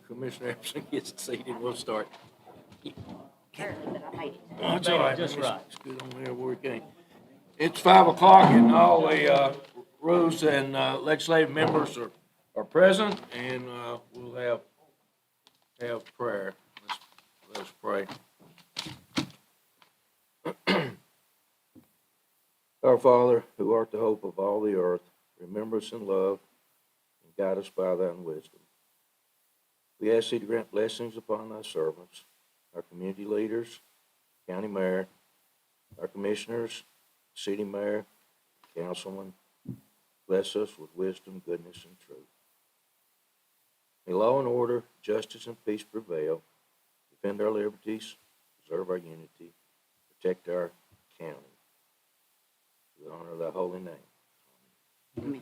Commissioner Epson gets seated, we'll start. Apparently that I made it. Oh, it's all right. Just right. It's good on there where it came. It's 5 o'clock and all the rules and legislative members are present, and we'll have prayer. Let's pray. Our Father, who art the hope of all the earth, remember us in love and guide us by thine wisdom. We ask thee to grant blessings upon thy servants, our community leaders, county mayor, our commissioners, city mayor, councilman. Bless us with wisdom, goodness, and truth. May law and order, justice, and peace prevail. Defend our liberties, preserve our unity, protect our county. We honor thy holy name. Amen.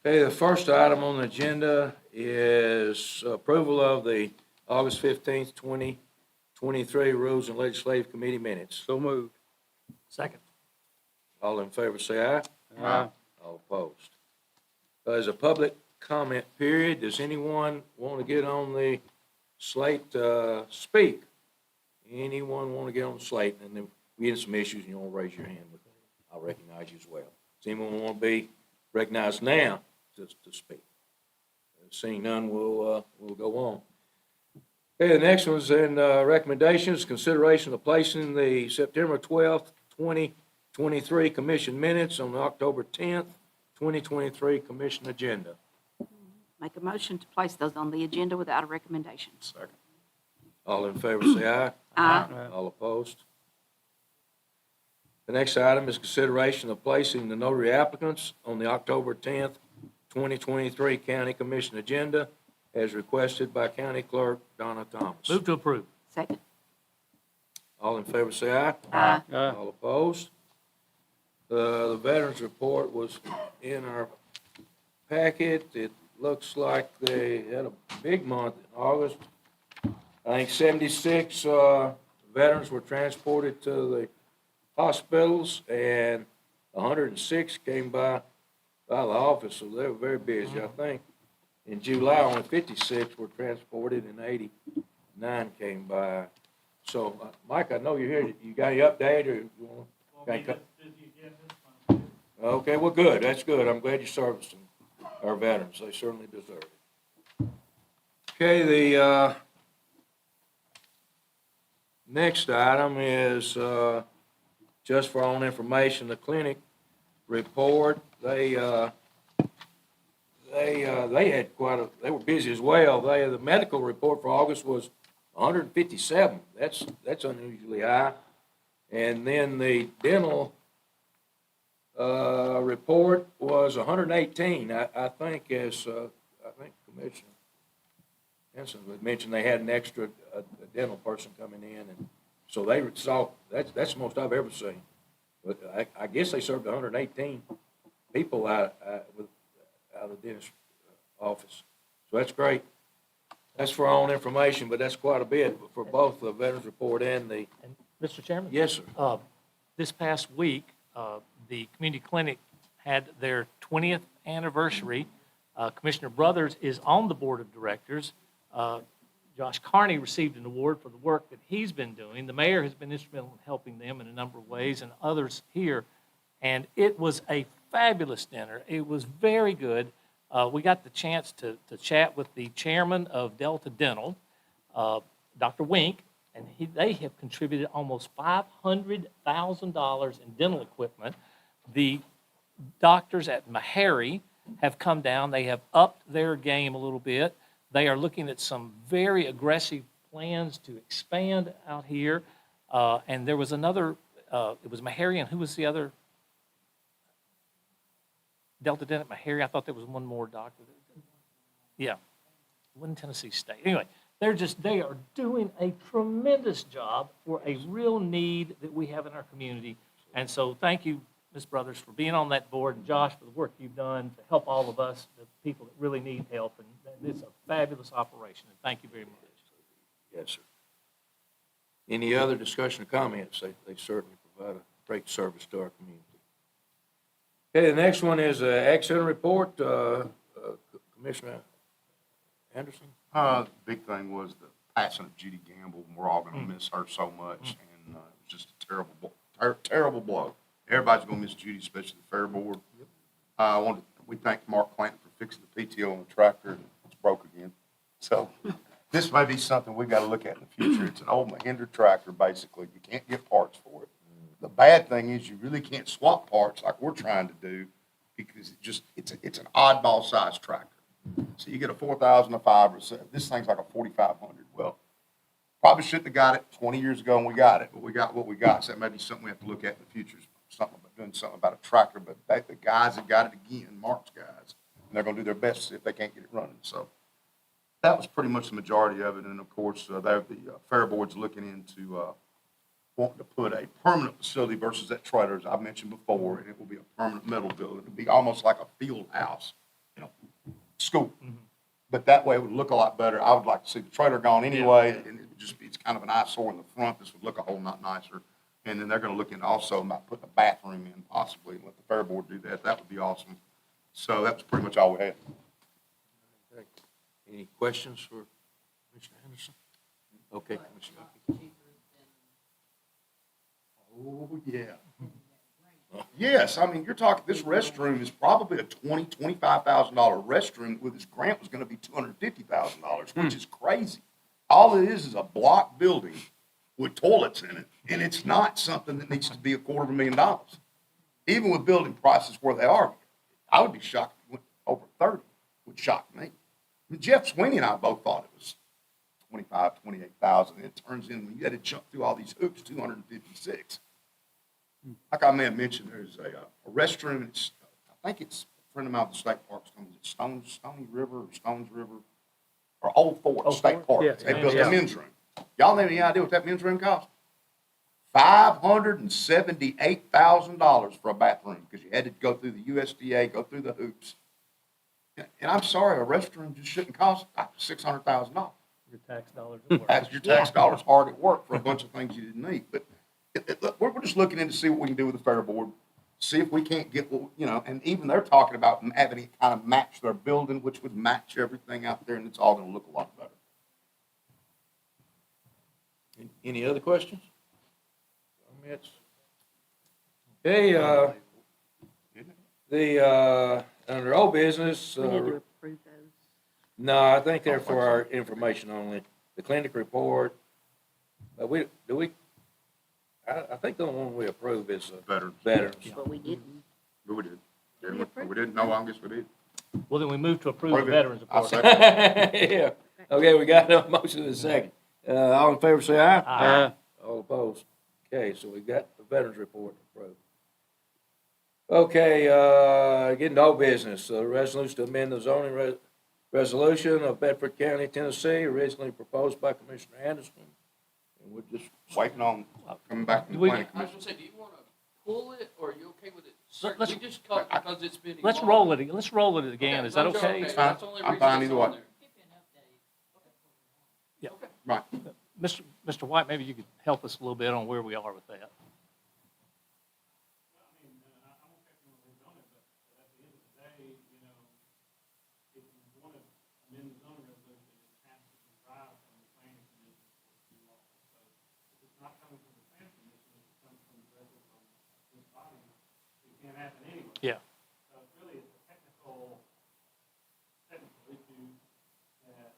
Okay, the first item on the agenda is approval of the August 15th, 2023 Rules and Legislative Committee minutes. So moved. Second. All in favor say aye. Aye. All opposed. As a public comment period, does anyone want to get on the slate to speak? Anyone want to get on the slate? And then we have some issues and you want to raise your hand, but I'll recognize you as well. Does anyone want to be recognized now to speak? Seeing none, we'll go on. Okay, the next one's in recommendations, consideration of placing the September 12th, 2023 commission minutes on the October 10th, 2023 commission agenda. Make a motion to place those on the agenda without a recommendation. Second. All in favor say aye. Aye. All opposed. The next item is consideration of placing the notary applicants on the October 10th, 2023 county commission agenda as requested by County Clerk Donna Thomas. Move to approve. Second. All in favor say aye. Aye. All opposed. The veterans report was in our packet. It looks like they had a big month in August. I think 76 veterans were transported to the hospitals, and 106 came by the office, so they were very busy. I think in July, only 56 were transported, and 89 came by. So, Mike, I know you're here. You got any update, or you want to? Okay, well, good. That's good. I'm glad you're servicing our veterans. They certainly deserve it. Okay, the next item is just for our own information, the clinic report. They had they were busy as well. The medical report for August was 157. That's unusually high. And then the dental report was 118. I think Commissioner Henson had mentioned they had an extra a dental person coming in, and so they saw that's the most I've ever seen. But I guess they served 118 people out of the dentist office. So that's great. That's for our own information, but that's quite a bit for both the veterans report and the. And Mr. Chairman? Yes, sir. This past week, the community clinic had their 20th anniversary. Commissioner Brothers is on the board of directors. Josh Carney received an award for the work that he's been doing. The mayor has been instrumental in helping them in a number of ways, and others here. And it was a fabulous dinner. It was very good. We got the chance to chat with the chairman of Delta Dental, Dr. Wink, and they have contributed almost $500,000 in dental equipment. The doctors at Meharry have come down. They have upped their game a little bit. They are looking at some very aggressive plans to expand out here. And there was another, it was Meharry, and who was the other? Delta Dent at Meharry. I thought there was one more doctor. Yeah, it wasn't Tennessee State. Anyway, they are doing a tremendous job for a real need that we have in our community. And so thank you, Ms. Brothers, for being on that board, and Josh, for the work you've done to help all of us, the people that really need help. And it's a fabulous operation, and thank you very much. Yes, sir. Any other discussion or comments? They certainly provide a great service to our community. Okay, the next one is Ag Center report. Commissioner Anderson? Big thing was the passing of Judy Gamble, and we're all gonna miss her so much, and, it was just a terrible blow. Everybody's gonna miss Judy, especially the Fair Board. We thank Mark Clanton for fixing the PTO on the tractor, and it's broke again. So, this may be something we gotta look at in the future. It's an old Mahindra tractor, basically. You can't get parts for it. The bad thing is you really can't swap parts like we're trying to do, because it's an oddball sized tractor. So you get a 4,000, a 5, or a 7. This thing's like a 4,500. Well, probably shouldn't have got it 20 years ago when we got it, but we got what we got. So that may be something we have to look at in the future, doing something about a tractor. But the guys that got it again, Mark's guys, and they're going to do their best to see if they can't get it running. So that was pretty much the majority of it. And of course, the Fair Board's looking into wanting to put a permanent facility versus that trailer, as I mentioned before, and it will be a permanent metal building. It'll be almost like a field house, school. But that way it would look a lot better. I would like to see the trailer gone anyway, and it would just be, it's kind of an eyesore in the front. This would look a whole lot nicer. And then they're gonna look into also about putting a bathroom in possibly, and let the Fair Board do that. That would be awesome. So that was pretty much all we had. Any questions for Commissioner Henderson? Okay, Commissioner. Oh, yeah. Yes, I mean, you're talking, this restroom is probably a $25,000 restroom, with this grant was gonna be $250,000, which is crazy. All it is a block building with toilets in it, and it's not something that needs to be $250,000. Even with building prices where they are, I would be shocked if it went over 30, would shock me. I mean, Jeff Sweeney and I both thought it was 25, 28,000, and it turns in, when you had to jump through all these hoops, 256. Like I may have mentioned, there's a restroom, it's, I think it's a friend of mine at the state parks, it's Stony River or Stones River, or Old Fort State Park. Yeah, They built yeah. a men's room. Y'all have any idea what that men's room cost? $578,000 for a bathroom, because you had to go through the USDA, go through the hoops. And I'm sorry, a restroom just shouldn't cost $600,000. Your tax dollars at work. That's your tax dollars hard at work for a bunch of things you didn't need. But look, we're just looking in to see what we can do with the Fair Board, see if we can't get, and even they're talking about having it kind of match their building, which would match everything out there, and it's all gonna look a lot better. Any other questions? Comments? Okay, under old business, We need to approve those. no, I think they're for our information only. The clinic report, I think the only one we approve is Better. veterans. But we didn't. But we did. Didn't We we? approved We didn't? No, I guess we did. Well, then we move to approve the Approve it. veterans I'll report. second. Yeah, okay, we got a motion in a second. All in favor, say aye. Aye. All opposed? Okay, so we got the veterans report approved. Okay, getting to old business, resolution to amend the zoning resolution of Bedford County, Tennessee, originally proposed by Commissioner Anderson. And we're just Waiting on coming back from Do the we- planning I was commission. gonna say, do you wanna pull it, or are you okay with it? Let's- We just caught because it's been. Let's evolved. roll it again. Okay, Is that as long as you're okay? It's fine. That's the only I'm reason fine it's either on way. there. Right. Mr. White, maybe you could help us a little bit on where we are with that. Yeah. So it's really a technical issue that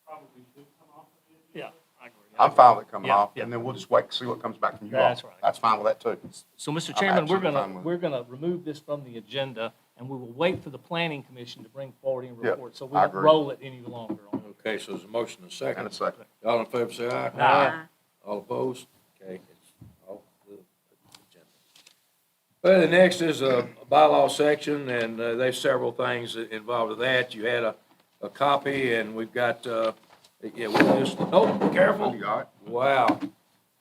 probably should come off of the agenda. Yeah, I agree. I'm fine with it coming Yeah, off, yeah. and then we'll just wait and see what comes back from you all. That's right. That's fine with that too. So, Mr. I'm Chairman, absolutely fine with it. we're gonna remove this from the agenda, and we will wait for the planning commission to bring forward any Yeah, report, so we I won't agree. roll it any longer on it. Okay, so there's a motion and a And second. a second. All in favor, say aye. Aye. All opposed? Okay, it's off the agenda. Well, the next is a bylaw section, and there's several things involved with that. You had a copy, and we've got, we just, oh, be careful. You got it? Wow.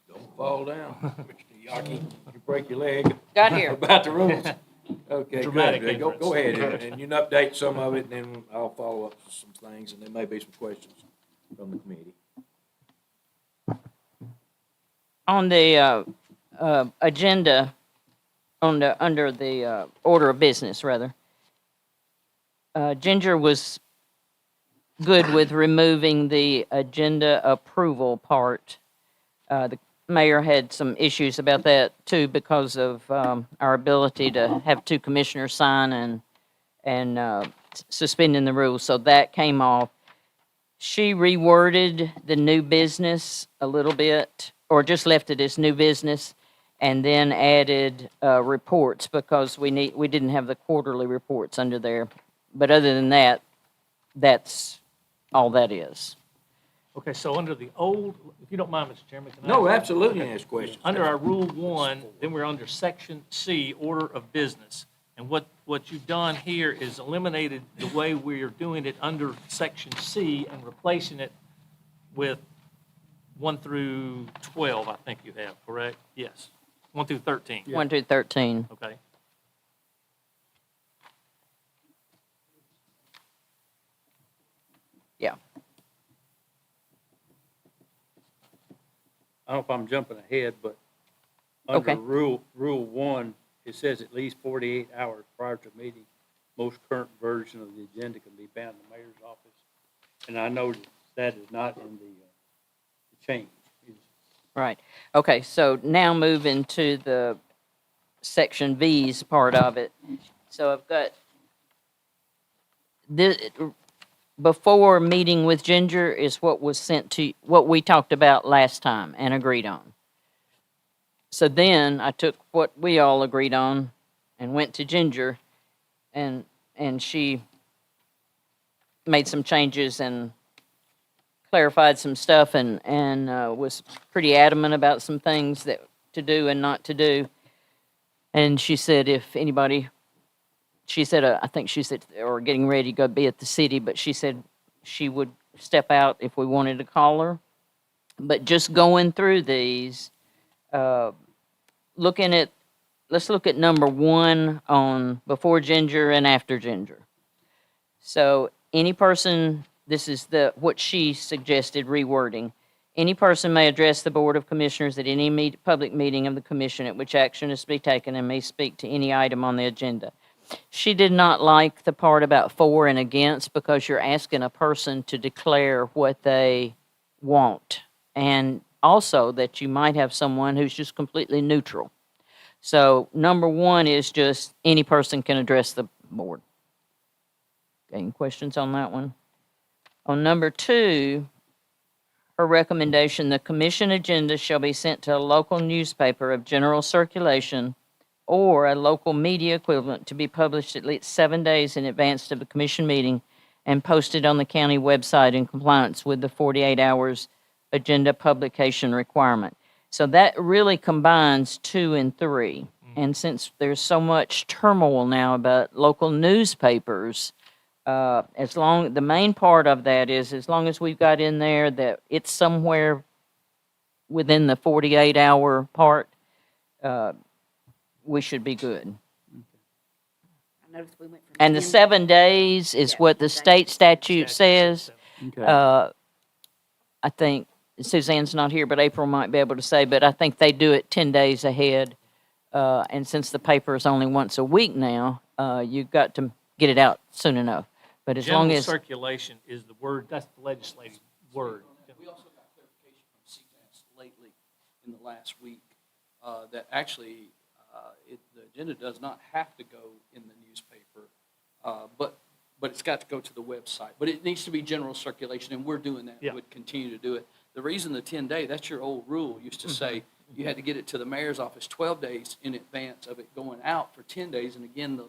Don't fall down, Mr. Yaki. You break your leg. Got here. About the rules. Okay, Dramatic good. Go entrance. ahead, and you can update some of it, and then I'll follow up with some things, and there may be some questions from the committee. On the agenda, under the order of business, rather, Ginger was good with removing the agenda approval part. The mayor had some issues about that too because of our ability to have two commissioners sign and suspending the rules. So that came off. She reworded the new business a little bit, or just left it as new business, and then added reports because we didn't have the quarterly reports under there. But other than that, that's all that is. Okay, so under the old, if you don't mind, Mr. Chairman, can I? No, ask- absolutely ask questions. Under our Rule 1, then we're under Section C, Order of Business. And what you've done here is eliminated the way we are doing it under Section C and replacing it with 1 through 12, I think you have, correct? Yes, 1 through 13. 1 through 13. Okay. Yeah. I don't know if I'm jumping ahead, but Okay. under Rule 1, it says at least 48 hours prior to meeting, most current version of the agenda can be found in the mayor's office. And I know that is not in the change. Right. Okay, so now moving to the Section V's part of it. So I've got this, before meeting with Ginger is what was sent to, what we talked about last time and agreed on. So then I took what we all agreed on and went to Ginger, and she made some changes and clarified some stuff and was pretty adamant about some things that to do and not to do. And she said if anybody, she said, I think she said, or getting ready to go be at the city, but she said she would step out if we wanted to call her. But just going through these, let's look at number 1 on before Ginger and after Ginger. So any person, this is what she suggested rewording. Any person may address the Board of Commissioners at any public meeting of the commission at which action is to be taken and may speak to any item on the agenda. She did not like the part about for and against because you're asking a person to declare what they want. And also that you might have someone who's just completely neutral. So number 1 is just any person can address the board. Any questions on that one? On number 2, her recommendation, the commission agenda shall be sent to a local newspaper of general circulation or a local media equivalent to be published at least 7 days in advance of the commission meeting and posted on the county website in compliance with the 48 hours agenda publication requirement. So that really combines 2 and 3. And since there's so much turmoil now about local newspapers, the main part of that is as long as we've got in there that it's somewhere within the 48-hour part, we should be good. I noticed we went from And the 10 7 days is Yeah, what the 7 state days. statute says. Okay. I think Suzanne's not here, but April might be able to say, but I think they do it 10 days ahead. And since the paper is only once a week now, you've got to get it out soon enough. But as long General as, circulation is the word, that's the legislative word. We also got clarification from CTAS lately in the last week, that actually, the agenda does not have to go in the newspaper, but it's got to go to the website. But it needs to be general circulation, and we're doing that. Yeah. Would continue to do it. The reason the 10-day, that's your old rule, used to say you had to get it to the mayor's office 12 days in advance of it going out for 10 days. And again, the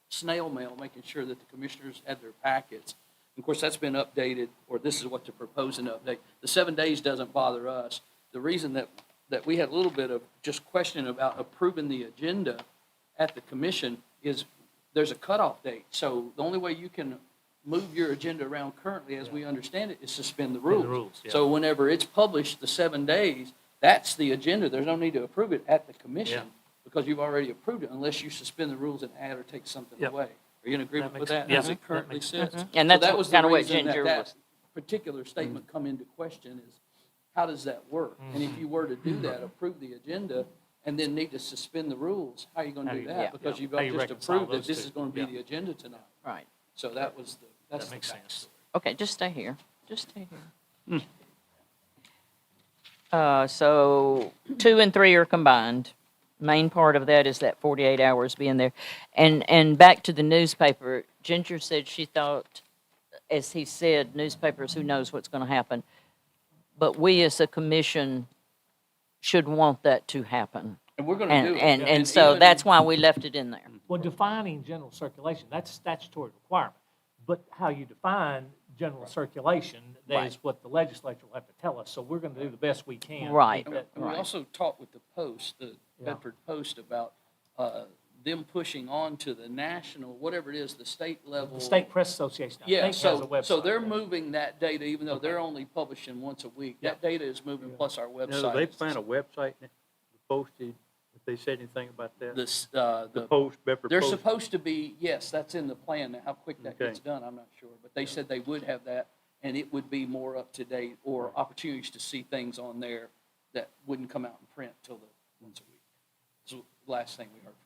snail mail, making sure that the commissioners had their packets. And of course, that's been updated, or this is what they're proposing to update. The 7 days doesn't bother us. The reason that we had a little bit of just question about approving the agenda at the commission is there's a cutoff date. So the only way you can move your agenda around currently, as we understand it, is suspend the rules. rules, yeah. So whenever it's published, the 7 days, that's the agenda. There's no need to approve it at the commission because you've already approved it unless you suspend the rules and add or take something Yep. away. Are you in agreement That with makes- that? yeah, As it that currently makes sits? sense. And So that's that was the kind of what reason Ginger that was. particular statement come into question is, how does that work? And if you were to do that, approve the agenda, and then need to suspend the rules, how are you gonna How do you- that? yeah. Because you've How you just reconcile approved that those this two. is gonna be Yeah. the agenda tonight. Right. So that's That the makes backstory. sense. Okay, just stay here. Just stay here. So 2 and 3 are combined. Main part of that is that 48 hours being there. And back to the newspaper, Ginger said she thought, as he said, newspapers, who knows what's going to happen. But we as a commission should want that to happen. And we're gonna do it. And so even- that's why we left it in there. Well, defining general circulation, that's a statutory requirement. But how you define general circulation, that Right. is what the legislature will have to tell us. So we're going to do the best we can. to Right. get that- And we Right. also talked with the Post, the Yeah. Bedford Post, about them pushing on to the national, whatever it is, the state level. The State Press Association, I Yeah, think, has a so website. they're moving that data, even though they're Okay. only publishing once a week. Yeah. That data is moving, plus our Now, do website. they plan a website posted, if they said anything about that? This, The the, Post, Bedford they're Post? supposed to be, yes, that's in the plan. Now, how quick that Okay. gets done, I'm not sure. But they said they would have that, and it would be more up to date, or opportunities to see things on there that wouldn't come out in print till the once a week. So last thing we heard from them.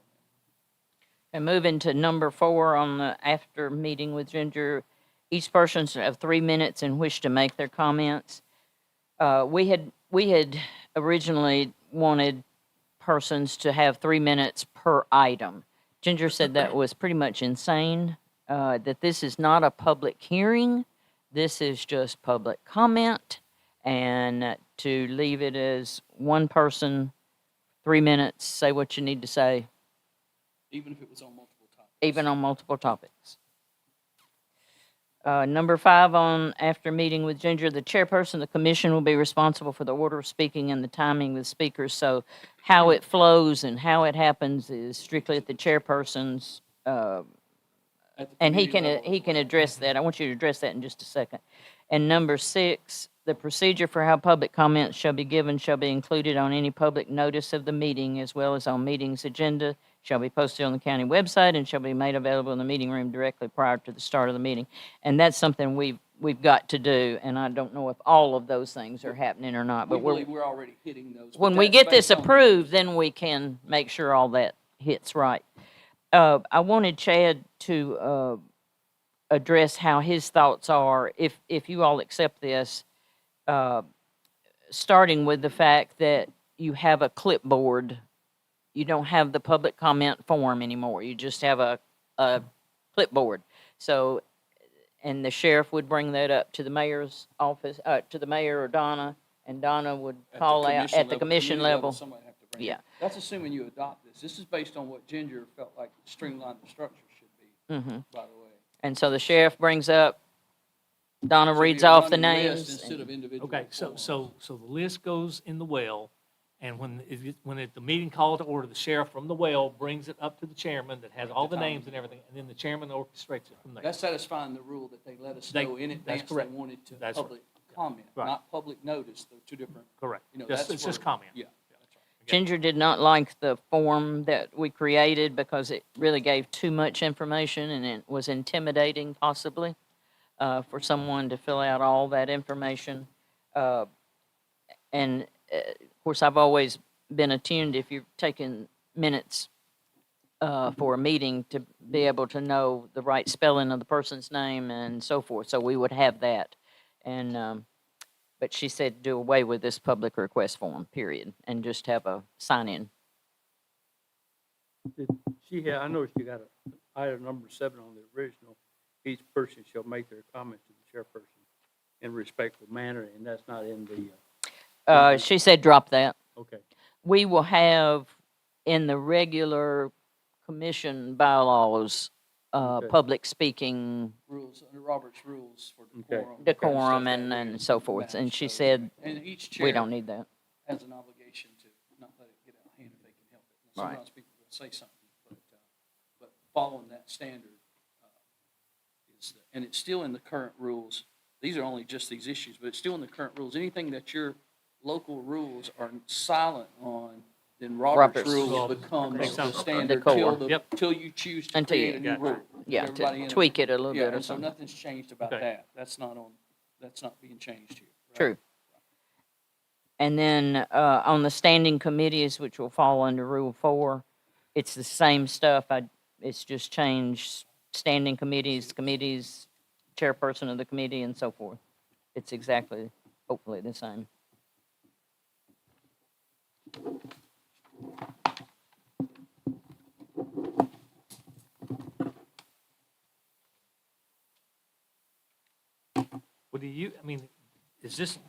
And moving to number 4 on the after meeting with Ginger, each person should have 3 minutes in which to make their comments. We had originally wanted persons to have 3 minutes per item. Ginger said that was pretty much insane, that this is not a public hearing. This is just public comment, and to leave it as one person, 3 minutes, say what you need to say, Even if it was on multiple topics. even on multiple topics. Number 5 on after meeting with Ginger, the chairperson of the commission will be responsible for the order of speaking and the timing of the speakers. So how it flows and how it happens is strictly at the chairperson's, At the and he community level he as can well. address that. I want you to address that in just a second. And number 6, the procedure for how public comments shall be given shall be included on any public notice of the meeting as well as on meeting's agenda, shall be posted on the county website, and shall be made available in the meeting room directly prior to the start of the meeting. And that's something we've got to do, and I don't know if all of those things are happening or not, We but believe we're already hitting those. but when we that's get this based on- approved, then we can make sure all that hits right. I wanted Chad to address how his thoughts are, if you all accept this, starting with the fact that you have a clipboard. You don't have the public comment form anymore. You just have a clipboard. So, and the sheriff would bring that up to the mayor's office, to the mayor or Donna, and Donna would At the call out commission at the commission community level. Somebody have to bring it. Yeah. That's assuming you adopt this. This is based on what Ginger felt like streamlined the structure should be, Mhm. by the way. And so the sheriff brings up, Donna Should be reads a off the running list names. Instead of individual. Okay, so forms. the list goes in the well, and when the meeting called to order, the sheriff from the well brings it up to the chairman that has all the names and everything, and then the chairman orchestrates it from there. That's satisfying the rule that they let us They- know in that's advance they correct. wanted to That's right. public comment, Right. not public notice, they're two different, Correct. you know, Just- that's It's just where- comment. yeah, that's right. Ginger did not like the form that we created because it really gave too much information and it was intimidating possibly for someone to fill out all that information. Of course, I've always been attuned if you're taking minutes for a meeting to be able to know the right spelling of the person's name and so forth. So we would have that. And but she said do away with this public request form, period, and just have a sign-in. I noticed you got item number 7 on the original. Each person shall make their comments to the chairperson in respectful manner, and that's not in the, She said drop that. okay. We will have in the regular commission bylaws, Okay. public speaking Rules, under Robert's rules for Okay. decorum. decorum stuff and, that and is so forth. And matched, she so- said, And each we chair don't need that. has an obligation to not let it get out of hand if they can help it. Now, Right. sometimes people will say something, but following that standard and it's still in the current rules. These are only just these issues, but it's still in the current rules. Anything that your local rules are silent on, then Robert's Robert's rules rule becomes makes the sense. standard Decor. Yep. till you choose to Until you- create a new rule. Yeah, Everybody to in tweak it a little Yeah, bit or and so something. nothing's changed about Okay. that. That's not being changed here. right? True. And then on the standing committees, which will fall under Rule 4, it's the same stuff. It's just changed standing committees chairperson of the committee and so forth. It's exactly, hopefully, the same. What do you, I mean, is this,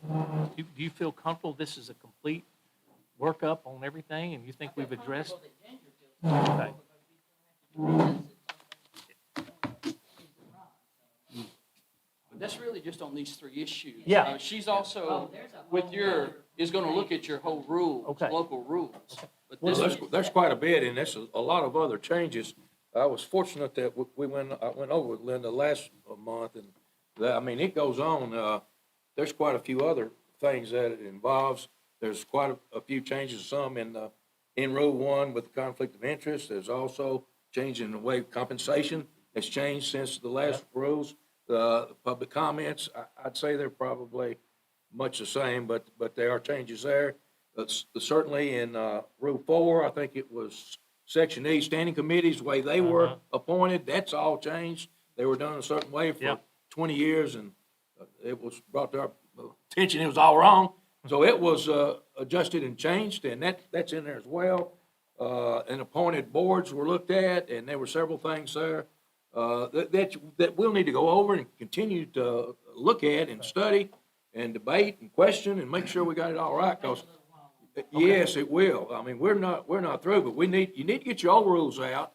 do you feel comfortable this is a complete workup on everything, and you think we've addressed? Okay. But that's really just on these three issues. Yeah. She's also, with your, is gonna look at your whole rules, Okay. local rules. But Well, this, there's quite a bit, and there's a lot of other changes. I was fortunate that I went over with Linda last month, and I mean, it goes on. There's quite a few other things that it involves. There's quite a few changes, some in Rule 1 with the conflict of interest. There's also changing the way compensation has changed since the last rules. The public comments, I'd say they're probably much the same, but there are changes there. Certainly in Rule 4, I think it was Section E, standing committees, the way they were appointed, that's all changed. They were done a certain way for Yep. 20 years, and it was brought to our attention, it was all wrong. So it was adjusted and changed, and that's in there as well. And appointed boards were looked at, and there were several things there that we'll need to go over and continue to look at and study and debate and question and make sure we got it all right, because yes, it will. I mean, we're not through, but you need to get your old rules out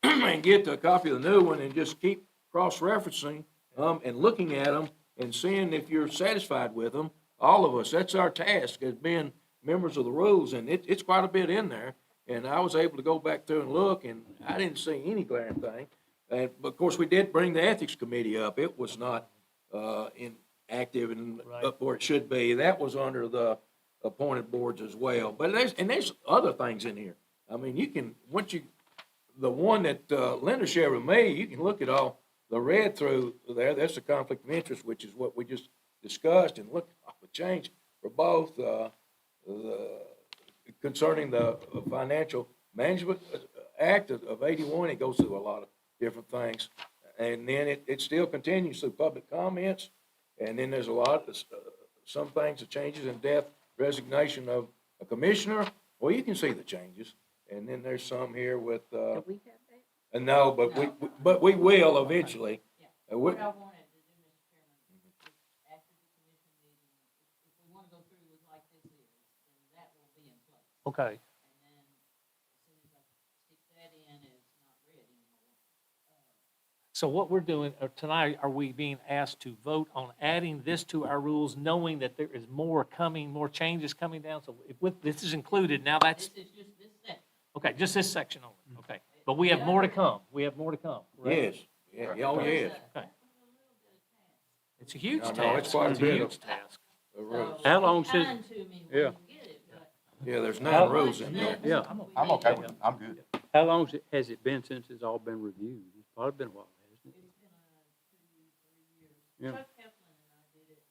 and get a copy of the new one and just keep cross-referencing and looking at them and seeing if you're satisfied with them. All of us, that's our task as being members of the rules, and it's quite a bit in there. And I was able to go back through and look, and I didn't see any glaring thing. And of course, we did bring the ethics committee up. It was not inactive and Right. up where it should be. That was under the appointed boards as well. But there's other things in here. I mean, you can, the one that Linda shared with me, you can look at all the read through there. That's the conflict of interest, which is what we just discussed, and look at the change for both concerning the Financial Management Act of 81. It goes through a lot of different things. And then it still continues through public comments. And then there's a lot of, some things, the changes in death, resignation of a commissioner. Well, you can see the changes. And then there's some here with, Do we have that? no, but we will eventually. What I wanted to do, Mr. Chairman, is after the commission meeting, if we want to go through with like this is, then that will be in place. Okay. And then as soon as I stick that in, it's not read anymore. So what we're doing tonight, are we being asked to vote on adding this to our rules, knowing that there is more coming, more changes coming down? So if this is included, now that's, This is just this section. okay, just this section only, okay. But we have more to come. We have more to come, correct? Yes, yeah, oh, yes. Okay. It's a huge I task. know, it's quite a It's bit huge of- task. The rules. How long since- Kind to me Yeah. when you get it, but. Yeah, there's 9 rules in there. Yeah. I'm okay with it. I'm good. How long has it been since it's all been reviewed? It's probably been a while, hasn't it? It's been 2, 3 years. Yeah. Chuck Heflin and I did it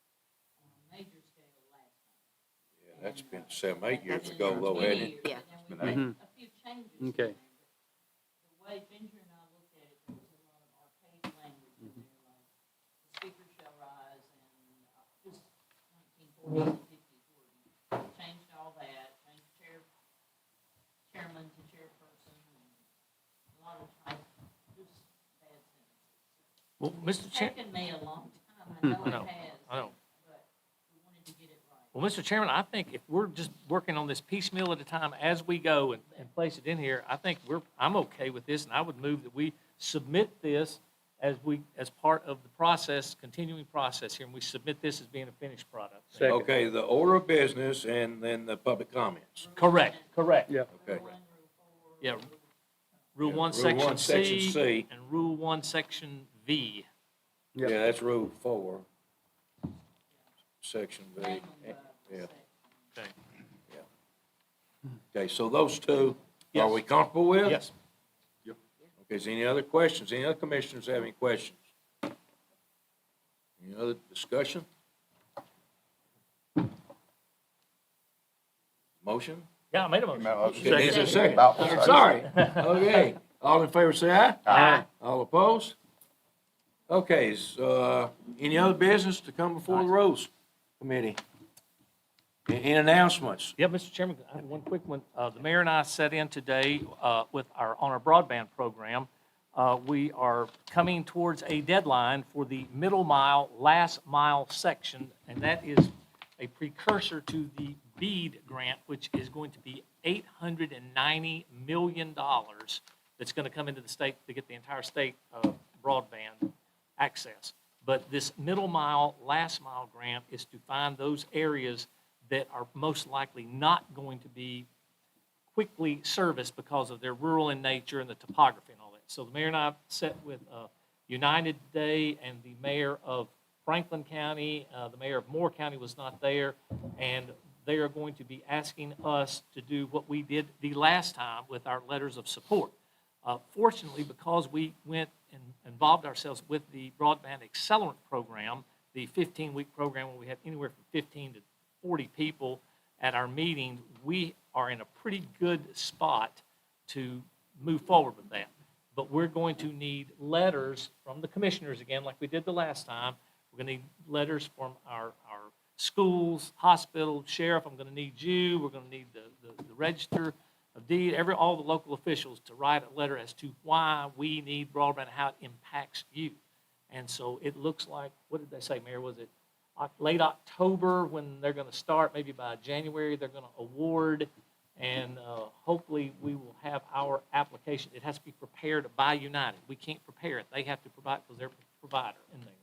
on a major scale last time. Yeah, that's been 7, 8 years That's ago, been though, 20 hasn't it? years, Yeah. and then we Mhm. made a few changes. in Okay. there, but the way Ginger and I looked at it, there was a lot of archaic language in there, like the speaker shall rise and just 1940s and 50s wording. Changed all that, changed chairman to chairperson, and a lot of just bad sentences. Well, Mr. It's Chair, taken me a long time, I know I know, it has, I know. but we wanted to get it right. Well, Mr. Chairman, I think if we're just working on this piecemeal at a time as we go and place it in here, I think I'm okay with this, and I would move that we submit this as part of the process, continuing process here, and we submit this as being a finished product. Second. Okay, the order of business and then the public comments. Correct, correct. Yeah. Okay. Yeah. Rule Yeah, 1, Rule 1, Section Section C, C. and Rule 1, Section V. Yeah, that's Rule 4. Section B. Name of the Yeah. section. Okay. Okay, so those two, are Yes. we comfortable with? Yes. Okay, is any other questions? Any other commissioners have any questions? Any other discussion? Motion? Yeah, I made a motion. Is there a second? About to say. Sorry. Okay, all in favor say aye. Aye. All opposed? Okay, so, any other business to come before the Rules Committee? Any announcements? Yeah, Mr. Chairman, I have one quick one. The mayor and I set in today on our broadband program. We are coming towards a deadline for the middle mile, last mile section, and that is a precursor to the BEAD grant, which is going to be $890 million that's going to come into the state to get the entire state broadband access. But this middle mile, last mile grant is to find those areas that are most likely not going to be quickly serviced because of their rural in nature and the topography and all that. So the mayor and I sat with United today, and the mayor of Franklin County, the mayor of Moore County was not there, and they are going to be asking us to do what we did the last time with our letters of support. Fortunately, because we went and involved ourselves with the Broadband Accelerant Program, the 15-week program where we had anywhere from 15 to 40 people at our meetings, we are in a pretty good spot to move forward with that. But we're going to need letters from the commissioners again, like we did the last time. We're going to need letters from our schools, hospital, sheriff. I'm going to need you. We're going to need the register of deed, all the local officials to write a letter as to why we need broadband and how it impacts you. And so it looks like, what did they say, Mayor? Was it late October when they're going to start? Maybe by January they're going to award, and hopefully we will have our application. It has to be prepared by United. We can't prepare it. They have to provide because they're a provider in there.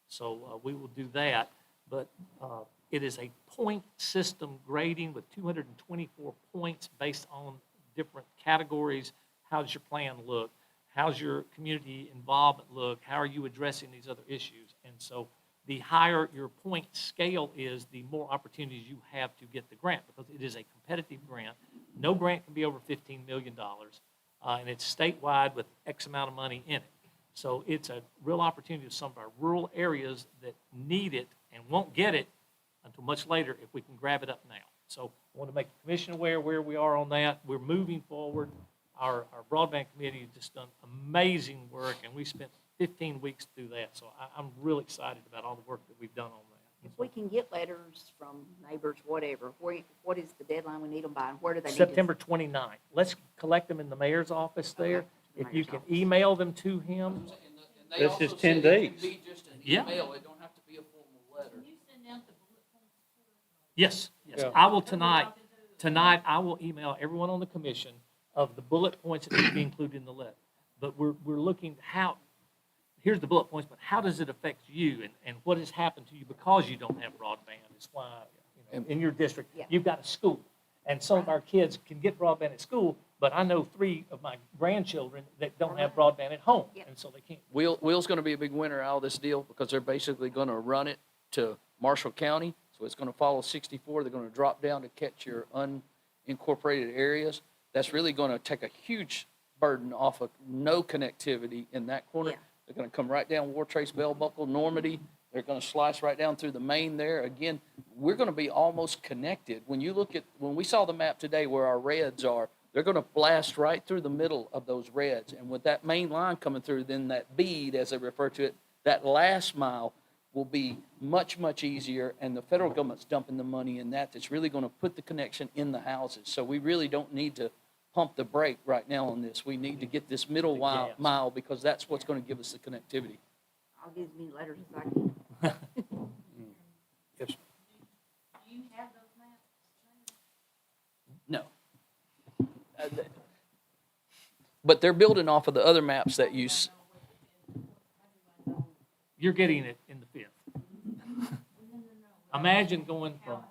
So we will do that. But it is a point system grading with 224 points based on different categories. How does your plan look? How's your community involvement look? How are you addressing these other issues? And so the higher your point scale is, the more opportunities you have to get the grant, because it is a competitive grant. No grant can be over $15 million, and it's statewide with X amount of money in it. So it's a real opportunity to some of our rural areas that need it and won't get it until much later if we can grab it up now. So I want to make the commission aware where we are on that. We're moving forward. Our broadband committee has just done amazing work, and we spent 15 weeks to do that. So I'm really excited about all the work that we've done on that. If we can get letters from neighbors, whatever, what is the deadline we need them by, and where do they need to? September 29th. Let's collect them in the mayor's office there. Okay, the If you mayor's can office. email them to him. And they That's also just 10 said it can days. be just an Yeah. email, it don't have to be a formal letter. Yes, yes. Yeah. I will tonight I will email everyone on the commission of the bullet points that need to be included in the letter. But we're looking here's the bullet points, but how does it affect you, and what has happened to you because you don't have broadband? It's why, in your district, Yeah. you've got a school, and some of our kids can get broadband at school, but I know 3 of my grandchildren that don't have broadband at home, Yeah. and so they can't. Will's gonna be a big winner out of this deal because they're basically gonna run it to Marshall County. So it's gonna follow 64. They're gonna drop down to catch your unincorporated areas. That's really gonna take a huge burden off of no connectivity in that corner. Yeah. They're gonna come right down War Trace, Bell Buckle, Normandy. They're gonna slice right down through the main there. Again, we're gonna be almost connected. When we saw the map today where our reds are, they're gonna blast right through the middle of those reds. And with that main line coming through, then that bead, as they refer to it, that last mile will be much, much easier. And the federal government's dumping the money in that. That's really gonna put the connection in the houses. So we really don't need to pump the brake right now on this. We need to get this middle gas. mile because that's what's gonna give us the connectivity. I'll get as many letters as I can. Yes. No. But they're building off of the other maps that you, You're getting it in the 5th. Imagine going from,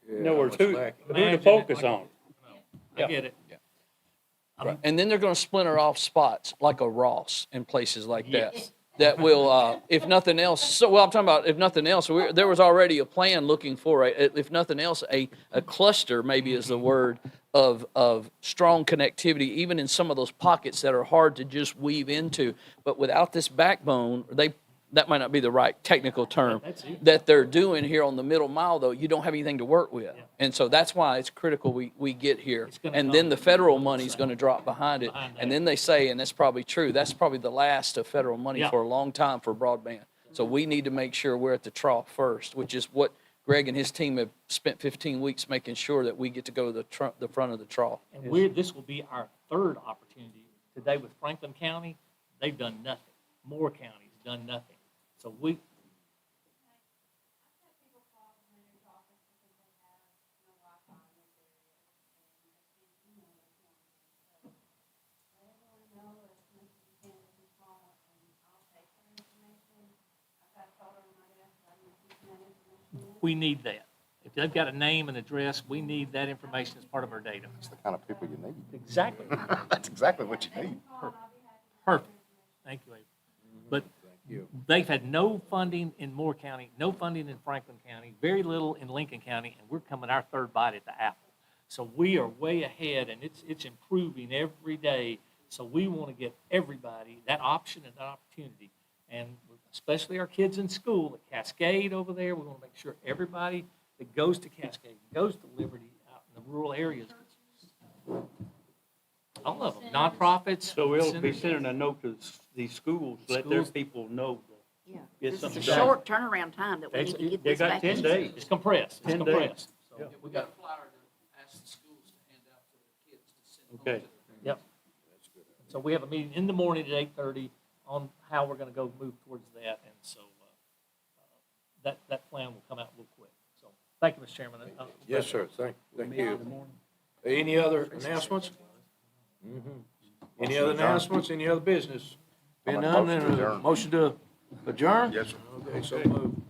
Know where what's who lacking. to Imagine it focus like- on. I get it. and then they're gonna splinter off spots like a Ross and places like that. Yes. That will, if nothing else, I'm talking about, if nothing else, there was already a plan looking for, if nothing else, a cluster maybe is the word of strong connectivity, even in some of those pockets that are hard to just weave into. But without this backbone, that might not be the right technical term, That's it. that they're doing here on the middle mile, though, you don't have anything to work with. Yeah. And so that's why it's critical we get here. It's gonna And come. then the federal money's gonna drop behind it. Behind that. And then they say, and that's probably true, that's probably the last of federal money Yeah. for a long time for broadband. So we need to make sure we're at the trough first, which is what Greg and his team have spent 15 weeks making sure that we get to go to the front of the trough. And this will be our third opportunity. Today with Franklin County, they've done nothing. Moore County's done nothing. So we, we need that. If they've got a name and address, we need that information as part of our data. That's the kind of people you need. Exactly. That's exactly what you need. Perfect. Thank you, Avery. But you. they've had no funding in Moore County, no funding in Franklin County, very little in Lincoln County, and we're coming our third bite at the apple. So we are way ahead, and it's improving every day. So we want to get everybody that option and that opportunity. And especially our kids in school at Cascade over there, we want to make sure everybody that goes to Cascade, goes to Liberty out in the rural areas, all of them, nonprofits. So we'll be centers. sending a note to these schools, let their Schools. people know. Yeah, Get this is something a done. short turnaround time that we It's- need to get they this got back 10 in. days. It's compressed, it's 10 days. compressed. So, Yeah. We got a flyer to ask the schools to hand out to the kids to send home Okay. to Yep. So we have a meeting in the morning at 8:30 on how we're gonna go move towards that, and so, that plan will come out real quick. So, thank you, Mr. Chairman. Yes, sir, thank you. Any other announcements? Any other announcements, any other business? Being I'll make none, motion to then adjourn. motion to adjourn? Yes, sir. Okay, so moved.